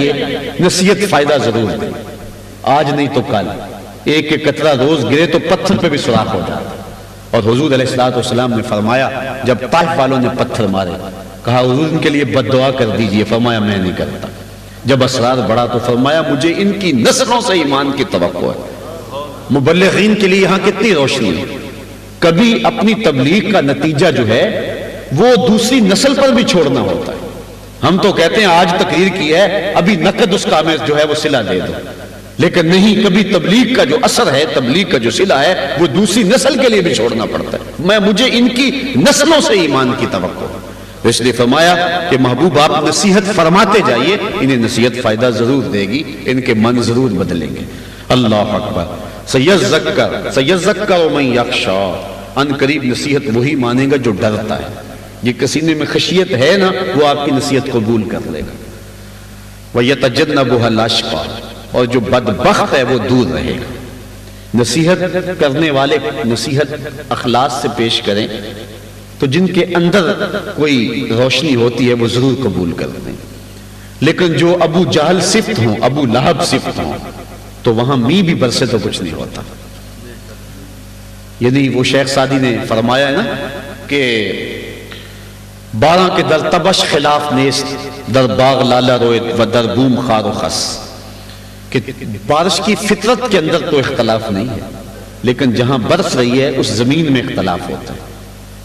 جائیے، نصیحت فائدہ ضرور دے، آج نہیں تو کل، ایک ایک قطرہ روز گرے تو پتھر پہ بھی سوراخ ہو جاتا۔ اور حضور علیہ السلام نے فرمایا، جب طائف والوں نے پتھر مارے، کہا حضور ان کے لیے بد دعا کر دیجئے، فرمایا میں نہیں کرتا۔ جب اسرار بڑھا تو فرمایا مجھے ان کی نسلوں سے ایمان کی توقع ہے۔ مبلغین کے لیے یہاں کتنی روشنی ہے، کبھی اپنی تبلیغ کا نتیجہ جو ہے وہ دوسری نسل پر بھی چھوڑنا ہوتا ہے۔ ہم تو کہتے ہیں آج تقریر کی ہے، ابھی نقد اس کا جو ہے وہ صلہ دے دو، لیکن نہیں، کبھی تبلیغ کا جو اثر ہے، تبلیغ کا جو صلہ ہے وہ دوسری نسل کے لیے بھی چھوڑنا پڑتا ہے۔ مجھے ان کی نسلوں سے ایمان کی توقع ہے، اس لیے فرمایا کہ محبوب آپ نصیحت فرماتے جائیے، انہیں نصیحت فائدہ ضرور دے گی، ان کے من ضرور بدلیں گے۔ اللہ اکبر۔ سیذکر من یخشی، ان قریب نصیحت وہی مانے گا جو ڈرتا ہے۔ یہ کسینے میں خشیت ہے نا، وہ آپ کی نصیحت قبول کر لے گا۔ وَيَتَجَنَّبُهَا الْأَشْقَى، اور جو بدبخت ہے وہ دور رہے گا۔ نصیحت کرنے والے نصیحت اخلاص سے پیش کریں تو جن کے اندر کوئی روشنی ہوتی ہے وہ ضرور قبول کرتے ہیں، لیکن جو ابو جہل صفت ہوں، ابو لہب صفت ہوں، تو وہاں می بھی برسے تو کچھ نہیں ہوتا۔ یعنی وہ شیخ سعدی نے فرمایا ہے نا کہ 12 کے در تبش خلاف نیست، در باغ لالا رویت و در بوم خار و خس، کہ بارش کی فطرت کے اندر تو اختلاف نہیں ہے، لیکن جہاں برس رہی ہے اس زمین میں اختلاف ہوتا ہے۔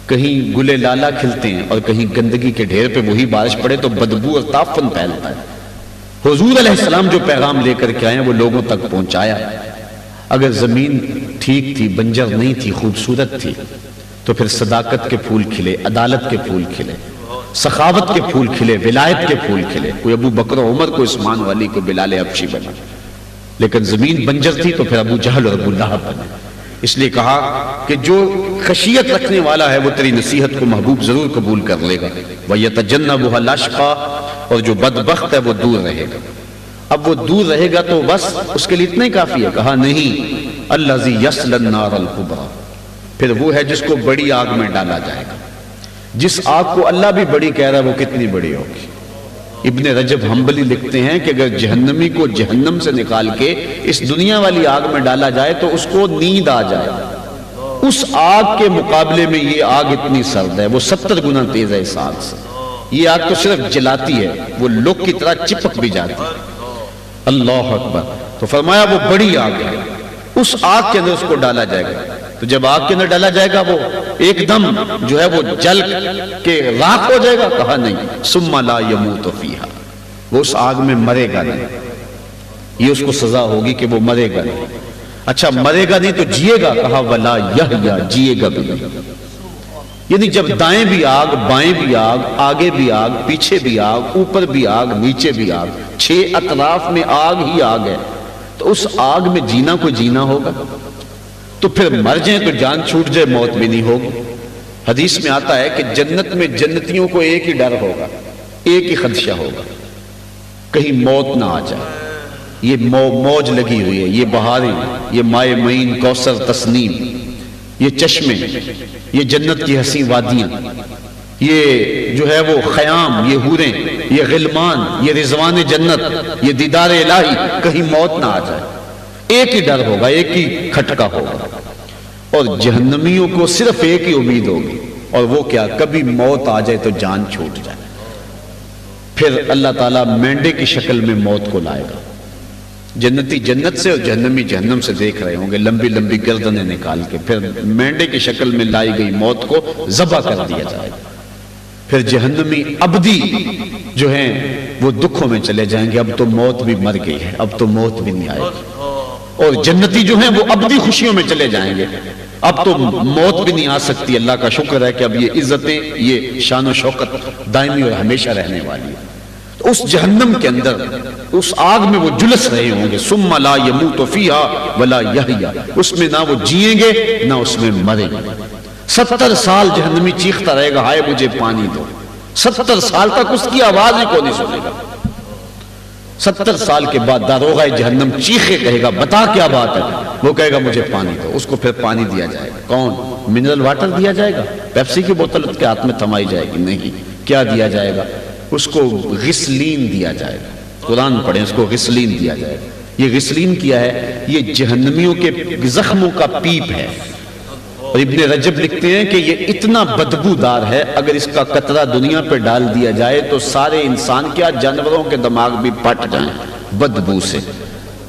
کہیں گلے لالا کھلتے ہیں اور کہیں گندگی کے ڈھیر پہ وہی بارش پڑے تو بدبو اور تعفن پھیلتا ہے۔ حضور علیہ السلام جو پیغام لے کر کے آئے ہیں وہ لوگوں تک پہنچایا۔ اگر زمین ٹھیک تھی، بنجر نہیں تھی، خوبصورت تھی، تو پھر صداقت کے پھول کھلے، عدالت کے پھول کھلے، سخاوت کے پھول کھلے، ولایت کے پھول کھلے۔ کوئی ابو بکر و عمر کو، عثمان والی کو بلال حبشی بنا، لیکن زمین بنجر تھی تو پھر ابو جہل اور ابو لہب بنے۔ اس لیے کہا کہ جو خشیت رکھنے والا ہے وہ تیری نصیحت کو محبوب ضرور قبول کر لے گا۔ وَيَتَجَنَّبُهَا الْأَشْقَى، اور جو بدبخت ہے وہ دور رہے گا۔ اب وہ دور رہے گا تو بس اس کے لیے اتنا ہی کافی ہے؟ کہا نہیں، الَّذِي يَصْلَى النَّارَ الْكُبْرَى، پھر وہ ہے جس کو بڑی آگ میں ڈالا جائے گا۔ جس آگ کو اللہ بھی بڑی کہہ رہا ہے وہ کتنی بڑی ہوگی۔ ابن رجب حنبلی لکھتے ہیں کہ اگر جہنمی کو جہنم سے نکال کے اس دنیا والی آگ میں ڈالا جائے تو اس کو نیند آ جائے، اس آگ کے مقابلے میں یہ آگ اتنی سرد ہے، وہ 70 گنا تیز ہے اس آگ سے۔ یہ آگ تو صرف جلاتی ہے، وہ لوگ کی طرح چپک بھی جاتی ہے۔ اللہ اکبر۔ تو فرمایا وہ بڑی آگ ہے، اس آگ کے اندر اس کو ڈالا جائے گا۔ تو جب آگ کے اندر ڈالا جائے گا وہ ایک دم جو ہے وہ جل کے راکھ ہو جائے گا؟ کہا نہیں، ثم لا يموت فیہا، وہ اس آگ میں مرے گا نہیں، یہ اس کو سزا ہوگی کہ وہ مرے گا نہیں۔ اچھا مرے گا نہیں تو جیے گا؟ کہا ولا یحیا، جیے گا بھی نہیں۔ یعنی جب دائیں بھی آگ، بائیں بھی آگ، آگے بھی آگ، پیچھے بھی آگ، اوپر بھی آگ، نیچے بھی آگ، 6 اطراف میں آگ ہی آگ ہے، تو اس آگ میں جینا کو جینا ہوگا۔ تو پھر مر جائیں تو جان چھوٹ جائے، موت بھی نہیں ہوگی۔ حدیث میں آتا ہے کہ جنت میں جنتیوں کو ایک ہی ڈر ہوگا، ایک ہی خدشہ ہوگا، کہیں موت نہ آ جائے۔ یہ موج لگی ہوئی ہے، یہ بہاریں، یہ مائے معین، کوثر، تسنیم، یہ چشمے، یہ جنت کی حسین وادیاں، یہ جو ہے وہ خیام، یہ حوریں، یہ غلمان، یہ رضوان جنت، یہ دیدار الہی، کہیں موت نہ آ جائے۔ ایک ہی ڈر ہوگا، ایک ہی کھٹکا ہوگا۔ اور جہنمیوں کو صرف ایک ہی امید ہوگی، اور وہ کیا؟ کبھی موت آ جائے تو جان چھوٹ جائے۔ پھر اللہ تعالیٰ مینڈے کی شکل میں موت کو لائے گا۔ جنتی جنت سے اور جہنمی جہنم سے دیکھ رہے ہوں گے، لمبی لمبی گردنیں نکال کے، پھر مینڈے کی شکل میں لائی گئی موت کو ذبح کر دیا جائے گا۔ پھر جہنمی ابدی جو ہیں وہ دکھوں میں چلے جائیں گے، اب تو موت بھی مر گئی ہے، اب تو موت بھی نہیں آئے گی۔ اور جنتی جو ہیں وہ ابدی خوشیوں میں چلے جائیں گے، اب تو موت بھی نہیں آ سکتی۔ اللہ کا شکر ہے کہ اب یہ عزتیں، یہ شان و شوکت دائمی اور ہمیشہ رہنے والی ہے۔ تو اس جہنم کے اندر، اس آگ میں وہ جلس رہے ہوں گے، ثم لا يموت فیہا ولا یحیا، اس میں نہ وہ جیئیں گے نہ اس میں مریں گے۔ 70 سال جہنمی چیختا رہے گا، ہائے مجھے پانی دو۔ 70 سال تک اس کی آواز ہی کو نہیں سنے گا۔ 70 سال کے بعد داروغہ جہنم چیخے کہے گا، بتا کیا بات ہے؟ وہ کہے گا مجھے پانی دو۔ اس کو پھر پانی دیا جائے گا۔ کون؟ منرل واٹر دیا جائے گا؟ پیپسی کی بوتل اس کے ہاتھ میں تھمائی جائے گی؟ نہیں۔ کیا دیا جائے گا؟ اس کو غسلین دیا جائے گا۔ قرآن پڑھیں، اس کو غسلین دیا جائے گا۔ یہ غسلین کیا ہے؟ یہ جہنمیوں کے زخموں کا پیپ ہے، اور ابن رجب لکھتے ہیں کہ یہ اتنا بدبودار ہے، اگر اس کا قطرہ دنیا پہ ڈال دیا جائے تو سارے انسان کیا جانوروں کے دماغ بھی پھٹ جائیں بدبو سے،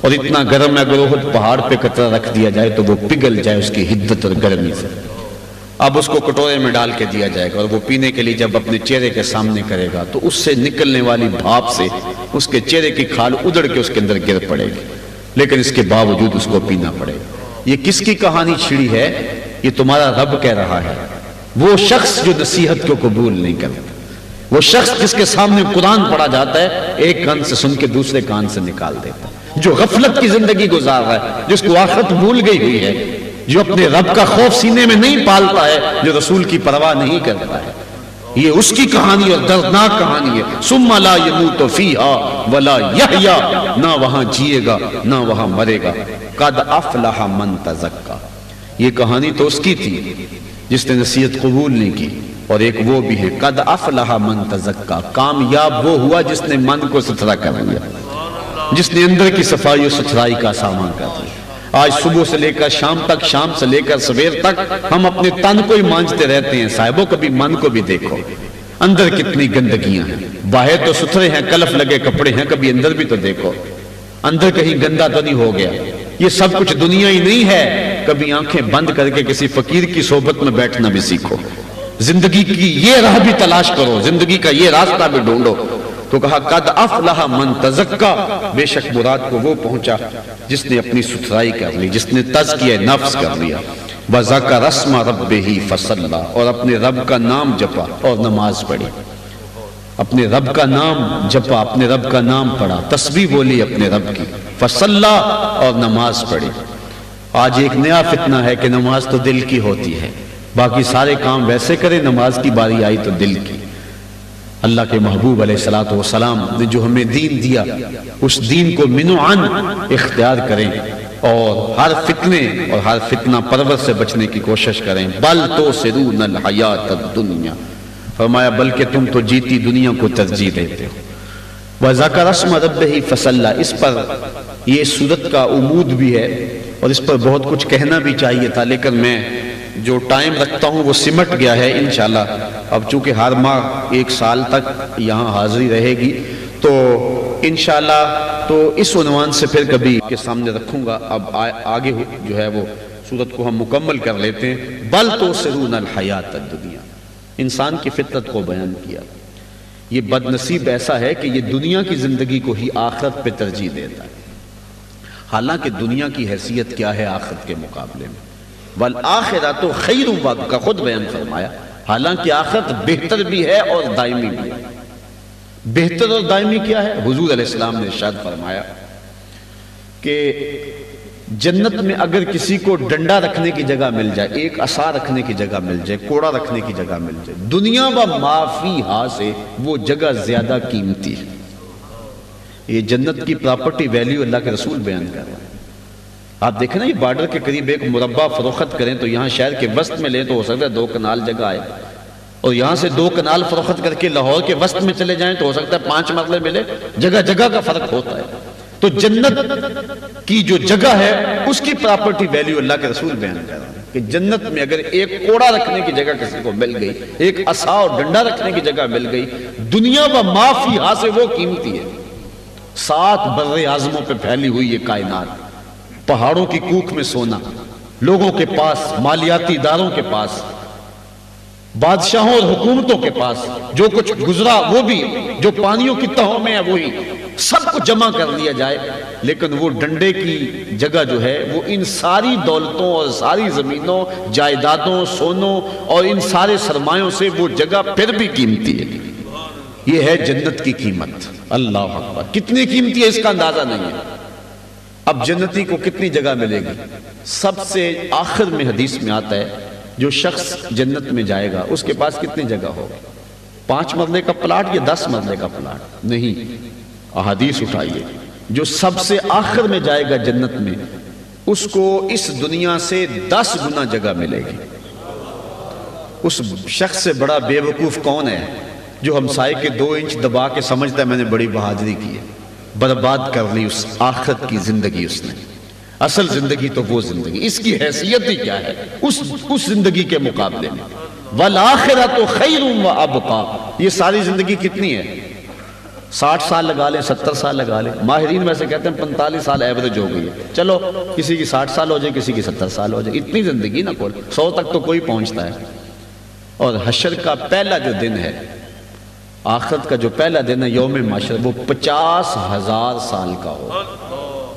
اور اتنا گرم ہے اگر احد پہاڑ پہ قطرہ رکھ دیا جائے تو وہ پگھل جائے اس کی حدت اور گرمی سے۔ اب اس کو کٹورے میں ڈال کے دیا جائے گا، اور وہ پینے کے لیے جب اپنے چہرے کے سامنے کرے گا تو اس سے نکلنے والی بھاپ سے اس کے چہرے کی کھال ادڑ کے اس کے اندر گر پڑے گی، لیکن اس کے باوجود اس کو پینا پڑے گا۔ یہ کس کی کہانی چھڑی ہے؟ یہ تمہارا رب کہہ رہا ہے۔ وہ شخص جو نصیحت کو قبول نہیں کرتا، وہ شخص جس کے سامنے قرآن پڑھا جاتا ہے ایک کان سے سن کے دوسرے کان سے نکال دیتا ہے، جو غفلت کی زندگی گزار رہا ہے، جس کو آخرت بھول گئی ہوئی ہے، جو اپنے رب کا خوف سینے میں نہیں پالتا ہے، جو رسول کی پرواہ نہیں کرتا ہے۔ یہ اس کی کہانی اور دردناک کہانی ہے۔ ثم لا يموت فيها ولا يحيى، نہ وہاں جیے گا نہ وہاں مرے گا۔ قد افلح من تزکا، یہ کہانی تو اس کی تھی جس نے نصیحت قبول نہیں کی، اور ایک وہ بھی ہے قد افلح من تزکا، کامیاب وہ ہوا جس نے من کو ستھرا کر لیا، جس نے اندر کی صفائی اور ستھرائی کا سامان کر لیا۔ آج صبح سے لے کر شام تک، شام سے لے کر سویر تک ہم اپنے تن کو ہی مانجتے رہتے ہیں۔ صاحبوں کبھی من کو بھی دیکھو، اندر کتنی گندگیاں ہیں۔ باہر تو ستھرے ہیں، کلف لگے کپڑے ہیں، کبھی اندر بھی تو دیکھو، اندر کہیں گندا تو نہیں ہو گیا۔ یہ سب کچھ دنیا ہی نہیں ہے، کبھی آنکھیں بند کر کے کسی فقیر کی صحبت میں بیٹھنا بھی سیکھو، زندگی کی یہ راہ بھی تلاش کرو، زندگی کا یہ راستہ بھی ڈھونڈو۔ تو کہا قد افلح من تزکا، بے شک مراد کو وہ پہنچا جس نے اپنی ستھرائی کر لی، جس نے تزکیہ نفس کر لیا۔ وَذَكَرَ اسْمَ رَبِّهِ فَصَلَّى، اور اپنے رب کا نام جپا اور نماز پڑھی، اپنے رب کا نام جپا، اپنے رب کا نام پڑھا، تسبیح بولی اپنے رب کی، فَصَلَّى، اور نماز پڑھی۔ آج ایک نیا فتنہ ہے کہ نماز تو دل کی ہوتی ہے، باقی سارے کام ویسے کرے، نماز کی باری آئی تو دل کی۔ اللہ کے محبوب علیہ السلام نے جو ہمیں دین دیا، اس دین کو منعن اختیار کریں، اور ہر فتنے اور ہر فتنہ پرور سے بچنے کی کوشش کریں۔ بل تؤثرون الحیات الدنیا، فرمایا بلکہ تم تو جیتی دنیا کو ترجیح دیتے ہو۔ وَذَكَرَ اسْمَ رَبِّهِ فَصَلَّى، اس پر یہ سورت کا عمود بھی ہے، اور اس پر بہت کچھ کہنا بھی چاہیے تھا، لیکن میں جو ٹائم رکھتا ہوں وہ سمٹ گیا ہے انشاءاللہ۔ اب چونکہ ہر ماہ 1 سال تک یہاں حاضری رہے گی، تو انشاءاللہ تو اس عنوان سے پھر کبھی کے سامنے رکھوں گا۔ اب آگے جو ہے وہ سورت کو ہم مکمل کر لیتے ہیں۔ بل تؤثرون الحیات الدنیا، انسان کی فطرت کو بیان کیا۔ یہ بد نصیب ایسا ہے کہ یہ دنیا کی زندگی کو ہی آخرت پہ ترجیح دیتا ہے، حالانکہ دنیا کی حیثیت کیا ہے آخرت کے مقابلے میں۔ والآخرۃ خیر وابقیٰ، خود بیان فرمایا، حالانکہ آخرت بہتر بھی ہے اور دائمی بھی ہے۔ بہتر اور دائمی کیا ہے؟ حضور علیہ السلام نے ارشاد فرمایا کہ جنت میں اگر کسی کو ڈنڈا رکھنے کی جگہ مل جائے، ایک عصا رکھنے کی جگہ مل جائے، کوڑا رکھنے کی جگہ مل جائے، دنیا و ما فیہا سے وہ جگہ زیادہ قیمتی ہے۔ یہ جنت کی پراپرٹی ویلیو اللہ کے رسول بیان کر رہے ہیں۔ آپ دیکھیں نا، یہ بارڈر کے قریب ایک مربع فروخت کریں تو یہاں شہر کے وسط میں لیں تو ہو سکتا ہے 2 کنال جگہ آئے، اور یہاں سے 2 کنال فروخت کر کے لاہور کے وسط میں چلے جائیں تو ہو سکتا ہے 5 مرلے ملے، جگہ جگہ کا فرق ہوتا ہے۔ تو جنت کی جو جگہ ہے اس کی پراپرٹی ویلیو اللہ کے رسول بیان کر رہے ہیں کہ جنت میں اگر ایک کوڑا رکھنے کی جگہ کسی کو مل گئی، ایک عصا اور ڈنڈا رکھنے کی جگہ مل گئی، دنیا و ما فیہا سے وہ قیمتی ہے۔ 7 بر اعظموں پہ پھیلی ہوئی یہ کائنات، پہاڑوں کی کوکھ میں سونا، لوگوں کے پاس، مالیاتی اداروں کے پاس، بادشاہوں اور حکومتوں کے پاس جو کچھ گزرا وہ بھی، جو پانیوں کی تہوں میں ہے وہی، سب کو جمع کر لیا جائے، لیکن وہ ڈنڈے کی جگہ جو ہے وہ ان ساری دولتوں اور ساری زمینوں، جائیدادوں، سونوں اور ان سارے سرمایوں سے وہ جگہ پھر بھی قیمتی ہے۔ یہ ہے جنت کی قیمت۔ اللہ اکبر، کتنی قیمتی ہے اس کا اندازہ نہیں ہے۔ اب جنتی کو کتنی جگہ ملے گی؟ سب سے آخر میں حدیث میں آتا ہے جو شخص جنت میں جائے گا اس کے پاس کتنی جگہ ہوگی؟ 5 مرلے کا پلاٹ یا 10 مرلے کا پلاٹ؟ نہیں، احادیث اٹھائیے، جو سب سے آخر میں جائے گا جنت میں اس کو اس دنیا سے 10 گنا جگہ ملے گی۔ اس شخص سے بڑا بے وقوف کون ہے جو ہمسائے کے 2 انچ دبا کے سمجھتا ہے میں نے بڑی بہادری کی ہے؟ برباد کر لی اس آخرت کی زندگی اس نے. اصل زندگی تو وہ زندگی، اس کی حیثیت ہی کیا ہے اس زندگی کے مقابلے میں. وَالْآخِرَةُ خَيْرٌ وَأَبْقَىٰ. یہ ساری زندگی کتنی ہے؟ 60 سال لگا لیں، 70 سال لگا لیں. ماہرین میں سے کہتے ہیں 45 سال ایوریج ہو گئی ہے. چلو کسی کی 60 سال ہو جائے، کسی کی 70 سال ہو جائے، اتنی زندگی نہ کوئی 100 تک تو کوئی پہنچتا ہے. اور حشر کا پہلا جو دن ہے، آخرت کا جو پہلا دن ہے یوم محشر، وہ 50,000 سال کا ہو.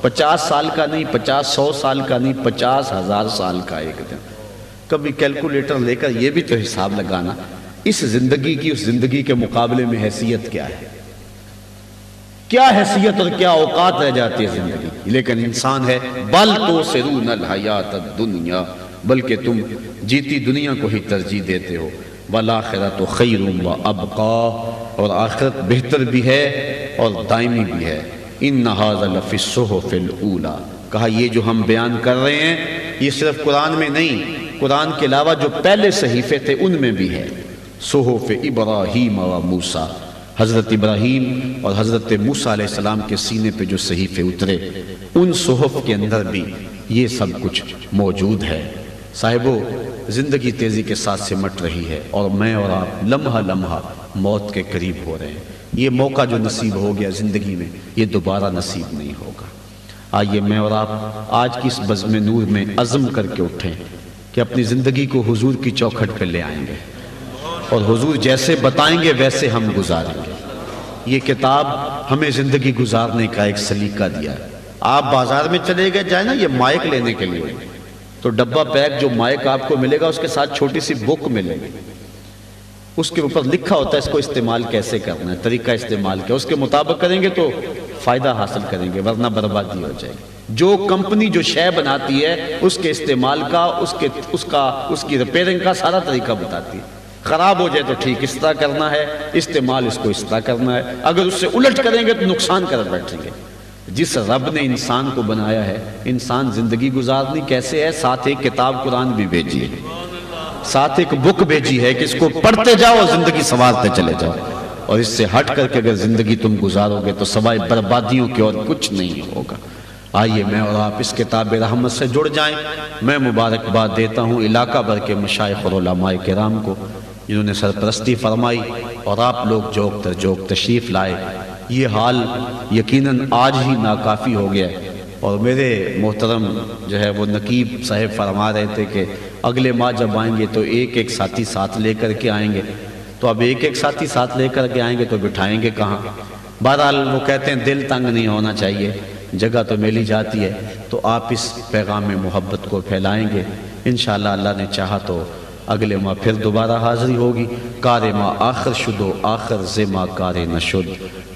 50 سال کا نہیں، 100 سال کا نہیں، 50,000 سال کا ایک دن. کبھی کیلکولیٹر لے کر یہ بھی تو حساب لگانا اس زندگی کی اس زندگی کے مقابلے میں حیثیت کیا ہے، کیا حیثیت اور کیا اوقات رہ جاتی ہے زندگی کی. لیکن انسان ہے بل تؤثرون الحیات الدنیا، بلکہ تم جیتی دنیا کو ہی ترجیح دیتے ہو. والآخرۃ خیر وابقیٰ، اور آخرت بہتر بھی ہے اور دائمی بھی ہے. ان ھذا لفی الصحف الاولیٰ. کہا یہ جو ہم بیان کر رہے ہیں یہ صرف قرآن میں نہیں، قرآن کے علاوہ جو پہلے صحیفے تھے ان میں بھی ہے. صحف ابراہیم و موسیٰ، حضرت ابراہیم اور حضرت موسیٰ علیہ السلام کے سینے پہ جو صحیفے اترے ان صحف کے اندر بھی یہ سب کچھ موجود ہے. صاحبو، زندگی تیزی کے ساتھ سمٹ رہی ہے اور میں اور آپ لمحہ لمحہ موت کے قریب ہو رہے ہیں. یہ موقع جو نصیب ہو گیا زندگی میں یہ دوبارہ نصیب نہیں ہوگا. آئیے میں اور آپ آج کی اس بزم نور میں عزم کر کے اٹھیں کہ اپنی زندگی کو حضور کی چوکھٹ پہ لے آئیں گے اور حضور جیسے بتائیں گے ویسے ہم گزاریں گے. یہ کتاب ہمیں زندگی گزارنے کا ایک سلیقہ دیا ہے. آپ بازار میں چلے گئے جائیں نا یہ مائک لینے کے لیے، تو ڈبہ پیک جو مائک آپ کو ملے گا اس کے ساتھ چھوٹی سی بک ملے گی. اس کے اوپر لکھا ہوتا ہے اس کو استعمال کیسے کرنا ہے، طریقہ استعمال کیا، اس کے مطابق کریں گے تو فائدہ حاصل کریں گے ورنہ بربادی ہو جائے گی. جو کمپنی جو شے بناتی ہے اس کے استعمال کا اس کی ریپیرنگ کا سارا طریقہ بتاتی ہے. خراب ہو جائے تو ٹھیک اس طرح کرنا ہے، استعمال اس کو اس طرح کرنا ہے، اگر اس سے الٹ کریں گے تو نقصان کر بیٹھیں گے. جس رب نے انسان کو بنایا ہے، انسان زندگی گزارنی کیسے ہے، ساتھ ایک کتاب قرآن بھی بھیجی ہے، ساتھ ایک بک بھیجی ہے کہ اس کو پڑھتے جاؤ اور زندگی سنوارتے چلے جاؤ. اور اس سے ہٹ کر کے اگر زندگی تم گزارو گے تو سوائے بربادیوں کے اور کچھ نہیں ہوگا. آئیے میں اور آپ اس کتاب رحمت سے جڑ جائیں. میں مبارکباد دیتا ہوں علاقہ بھر کے مشائخ اور علماء کرام کو جنہوں نے سرپرستی فرمائی اور آپ لوگ جوک در جوک تشریف لائے. یہ حال یقیناً آج ہی ناکافی ہو گیا ہے. اور میرے محترم جو ہے وہ نقیب صاحب فرما رہے تھے کہ اگلے ماہ جب آئیں گے تو ایک ایک ساتھی ساتھ لے کر کے آئیں گے. تو اب ایک ایک ساتھی ساتھ لے کر کے آئیں گے تو بٹھائیں گے کہاں. بہرحال وہ کہتے ہیں دل تنگ نہیں ہونا چاہیے، جگہ تو مل ہی جاتی ہے. تو آپ اس پیغام محبت کو پھیلائیں گے انشاءاللہ. اللہ نے چاہا تو اگلے ماہ پھر دوبارہ حاضری ہوگی. کار ما آخر شدو آخر زما کار نشد،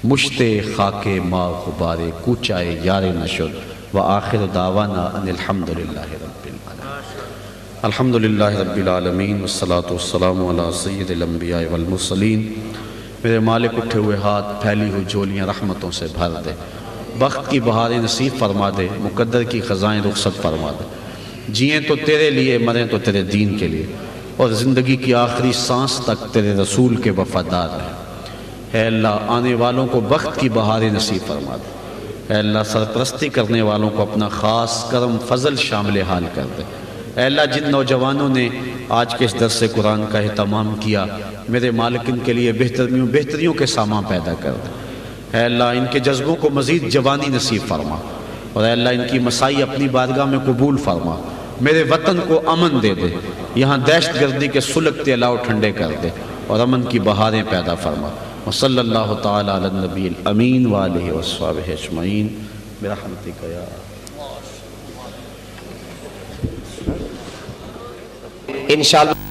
مشتے خاک ما غبارے کوچائے یار نشد. وآخر دعوانا ان الحمدللہ رب العالمین. الحمدللہ رب العالمین والصلاة والسلام علی سید الانبیاء والمرسلین. میرے مالک اٹھے ہوئے ہاتھ پھیلی ہوئی جولیاں رحمتوں سے بھر دے. وقت کی بہاریں نصیب فرما دے، مقدر کی خزائیں رخصت فرما دے. جئیں تو تیرے لیے، مریں تو تیرے دین کے لیے، اور زندگی کی آخری سانس تک تیرے رسول کے وفادار رہیں. اے اللہ آنے والوں کو وقت کی بہاریں نصیب فرما دے. اے اللہ سرپرستی کرنے والوں کو اپنا خاص کرم فضل شامل حال کر دے. اے اللہ جن نوجوانوں نے آج کے اس درس قرآن کا اہتمام کیا، میرے مالک ان کے لیے بہتریوں کے سامان پیدا کر دے. اے اللہ ان کے جذبوں کو مزید جوانی نصیب فرما، اور اے اللہ ان کی مسائی اپنی بارگاہ میں قبول فرما. میرے وطن کو امن دے دے، یہاں دہشت گردی کے سلگتے الاؤ ٹھنڈے کر دے اور امن کی بہاریں پیدا فرما. وصلی اللہ تعالی علی النبی الامین وآلہ وصحبہ اجمعین برحمتک یا انشاءاللہ.